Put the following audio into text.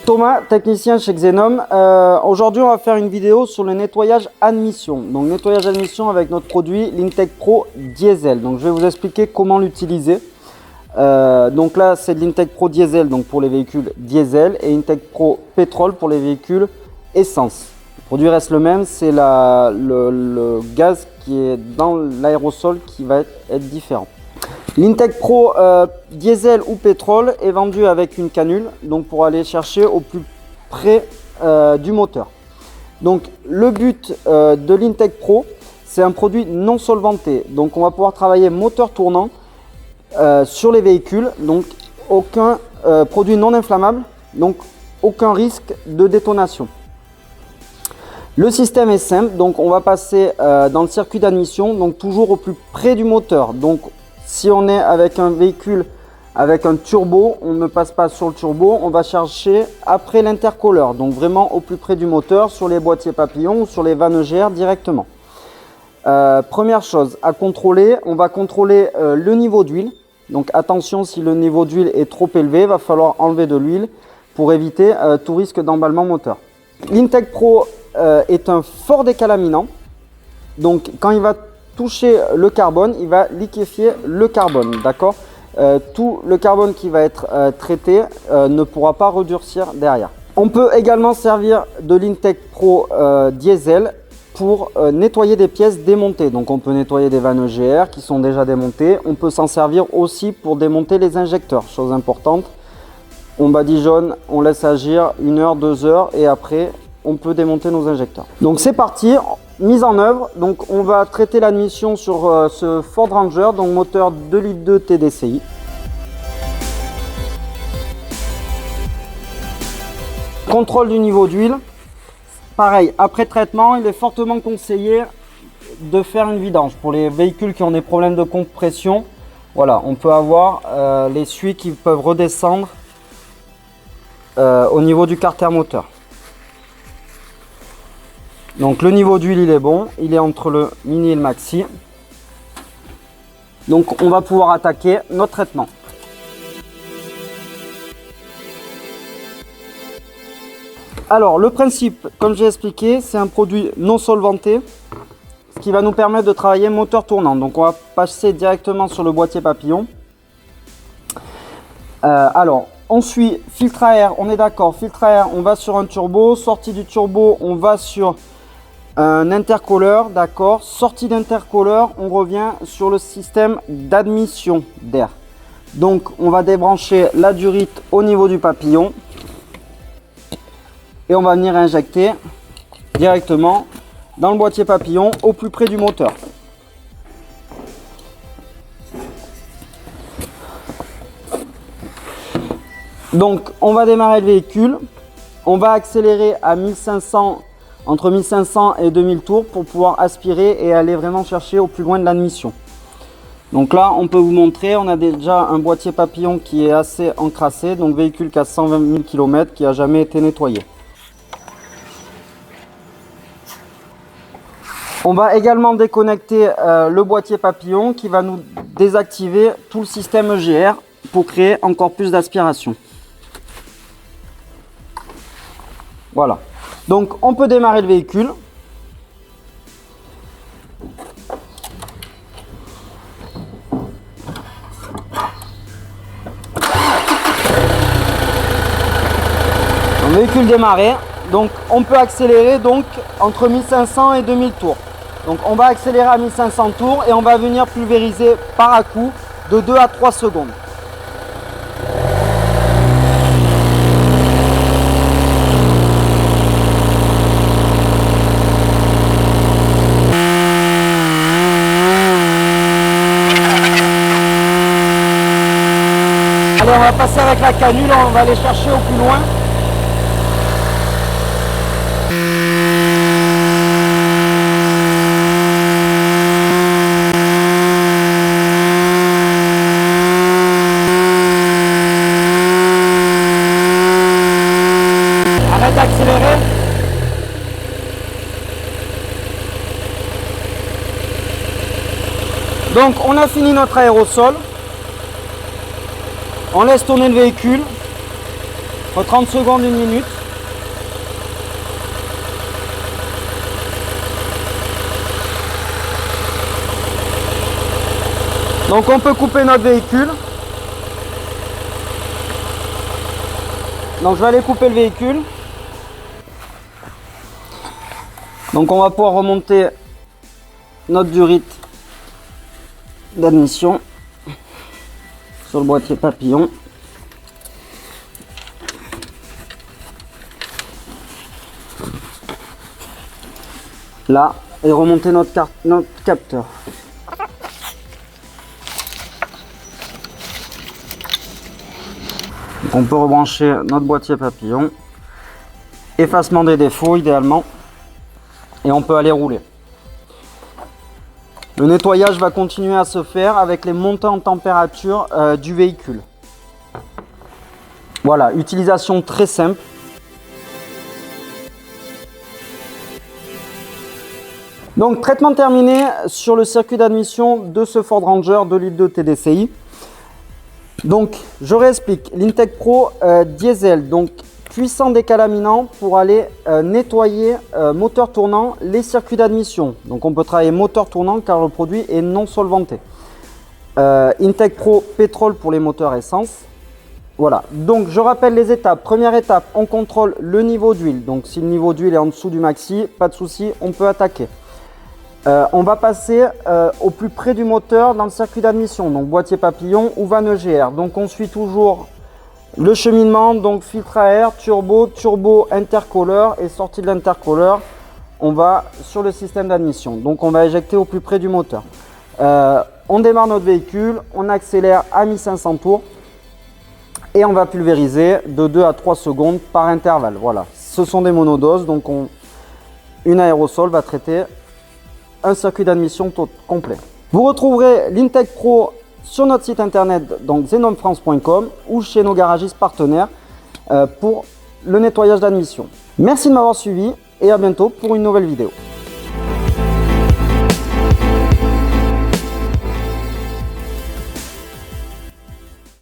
Thomas, technicien chez Xenom. Aujourd'hui, on va faire une vidéo sur le nettoyage admission. Donc, nettoyage admission avec notre produit l'Intec Pro Diesel. Donc, je vais vous expliquer comment l'utiliser. Donc là, c'est de l'Intec Pro Diesel donc pour les véhicules diesel et Intec Pro Pétrole pour les véhicules essence. Le produit reste le même, c'est le gaz qui est dans l'aérosol qui va être différent. L'Intec Pro Diesel ou Pétrole est vendu avec une canule donc pour aller chercher au plus près du moteur. Donc le but de l'Intec Pro, c'est un produit non solventé. Donc on va pouvoir travailler moteur tournant sur les véhicules, donc aucun produit non inflammable, donc aucun risque de détonation. Le système est simple, donc on va passer dans le circuit d'admission, donc toujours au plus près du moteur. Donc si on est avec un véhicule avec un turbo, on ne passe pas sur le turbo, on va chercher après l'intercooleur, donc vraiment au plus près du moteur, sur les boîtiers papillons ou sur les vannes GR directement. Première chose à contrôler, on va contrôler le niveau d'huile. Donc attention, si le niveau d'huile est trop élevé, il va falloir enlever de l'huile pour éviter tout risque d'emballement moteur. L'Intec Pro est un fort décalaminant. Donc quand il va toucher le carbone, il va liquéfier le carbone. D'accord ? Tout le carbone qui va être traité ne pourra pas redurcir derrière. On peut également servir de l'Intec Pro Diesel pour nettoyer des pièces démontées. Donc on peut nettoyer des vannes GR qui sont déjà démontées. On peut s'en servir aussi pour démonter les injecteurs. Chose importante, on badigeonne, on laisse agir 1 heure, 2 heures et après on peut démonter nos injecteurs. Donc c'est parti, mise en œuvre. Donc on va traiter l'admission sur ce Ford Ranger, donc moteur 2,2 litres TDCi. Contrôle du niveau d'huile. Pareil, après traitement, il est fortement conseillé de faire une vidange. Pour les véhicules qui ont des problèmes de compression, voilà, on peut avoir les suies qui peuvent redescendre au niveau du carter moteur. Donc le niveau d'huile, il est bon, il est entre le mini et le maxi. Donc on va pouvoir attaquer notre traitement. Alors le principe, comme j'ai expliqué, c'est un produit non solventé, ce qui va nous permettre de travailler moteur tournant. Donc on va passer directement sur le boîtier papillon. Alors on suit filtre à air, on est d'accord, filtre à air, on va sur un turbo, sortie du turbo, on va sur un intercooleur, d'accord, sortie d'intercooleur, on revient sur le système d'admission d'air. Donc on va débrancher la durite au niveau du papillon. Et on va venir injecter directement dans le boîtier papillon au plus près du moteur. Donc on va démarrer le véhicule, on va accélérer à 1500, entre 1500 et 2000 tours pour pouvoir aspirer et aller vraiment chercher au plus loin de l'admission. Donc là on peut vous montrer, on a déjà un boîtier papillon qui est assez encrassé, donc véhicule qui a 120 000 km qui n'a jamais été nettoyé. On va également déconnecter le boîtier papillon qui va nous désactiver tout le système EGR pour créer encore plus d'aspiration. Voilà. Donc on peut démarrer le véhicule. Le véhicule démarré. Donc on peut accélérer donc entre 1500 et 2000 tours. Donc on va accélérer à 1500 tours et on va venir pulvériser par à-coup de 2 à 3 secondes. Allez, on va passer avec la canule, on va aller chercher au plus loin. D'accélérer. Donc on a fini notre aérosol. On laisse tourner le véhicule. Entre 30 secondes, 1 minute. Donc on peut couper notre véhicule. Donc je vais aller couper le véhicule. Donc on va pouvoir remonter notre durite d'admission sur le boîtier papillon. Là, et remonter notre capteur. Donc on peut rebrancher notre boîtier papillon. Effacement des défauts idéalement. Et on peut aller rouler. Le nettoyage va continuer à se faire avec les montées en température du véhicule. Voilà, utilisation très simple. Donc traitement terminé sur le circuit d'admission de ce Ford Ranger 2 litres de TDCi. Donc je réexplique, l'Intec Pro diesel, donc puissant décalaminant pour aller nettoyer moteur tournant les circuits d'admission. Donc on peut travailler moteur tournant car le produit est non solventé. Intec Pro pétrole pour les moteurs essence. Voilà, donc je rappelle les étapes. Première étape, on contrôle le niveau d'huile. Donc si le niveau d'huile est en dessous du maxi, pas de souci, on peut attaquer. On va passer au plus près du moteur dans le circuit d'admission, donc boîtier papillon ou vanne EGR. Donc on suit toujours le cheminement, donc filtre à air, turbo, intercooler et sortie de l'intercooler. On va sur le système d'admission, donc on va éjecter au plus près du moteur. On démarre notre véhicule, on accélère à 1500 tours et on va pulvériser de 2 à 3 secondes par intervalle. Voilà, ce sont des monodoses, donc une aérosol va traiter un circuit d'admission complet. Vous retrouverez l'Intec Pro sur notre site internet, donc zenomfrance.com ou chez nos garagistes partenaires pour le nettoyage d'admission. Merci de m'avoir suivi et à bientôt pour une nouvelle vidéo.